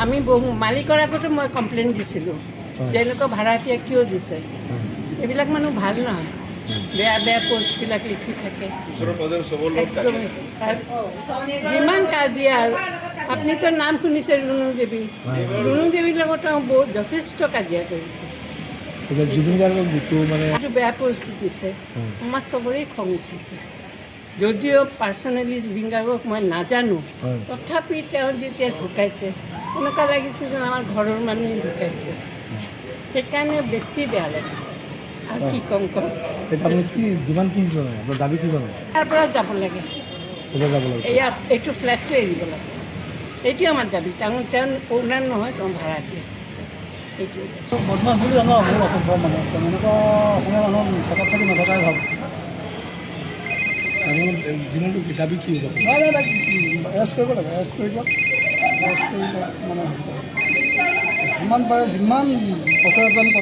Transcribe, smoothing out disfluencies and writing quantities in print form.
আমি মালিকৰ আগতো মই কমপ্লেইন দিছিলোঁ যে এনেকুৱা ভাড়াতীয়া কিয় দিছে। এইবিলাক মানুহ ভাল নহয়, বেয়া বেয়া পোষ্টবিলাক লিখি থাকে। যিমান কাজিয়া আৰু আপুনিতো নাম শুনিছে ৰুণু দেৱী। ৰুণু দেৱীৰ লগত বহুত যথেষ্ট কাজিয়া কৰিছে। জুবিন গাৰ্গক যিটো মানে বেয়া পোষ্ট দিছে, আমাৰ চবৰেই খং উঠিছে। যদিও পাৰ্চনেলি জুবিন গাৰ্গক মই নাজানো, তথাপি তেওঁ যেতিয়া ঢুকাইছে এনেকুৱা লাগিছে যেন আমাৰ ঘৰৰ মানুহে ঢুকাইছে, সেইকাৰণে বেছি বেয়া লাগিছে। আৰু কি ক'ম আপুনি কি যিমান কি জানে দাবী কি জানে তাৰ পৰা যাব লাগে, যাব লাগে এয়া এইটো ফ্লেটটো এৰিব লাগে, এইটোৱে আমাৰ দাবী। তেওঁ অ'নাৰ নহয়, তেওঁ ভাড়া দিয়ে। সেইটোৱে বদমাছ বুলি জানো মোৰ অসম্ভৱ মানে এনেকুৱা অসমীয়া মানুহ পেটত থাকি নথকাই ভাল। যিমানটো দাবী কি হ'ব? নাই নাই তাক এৰেষ্ট কৰিব লাগে, এৰেষ্ট কৰি দিয়ক, এৰেষ্ট কৰি দিয়ক মানে যিমান পাৰে যিমান প্ৰচেছন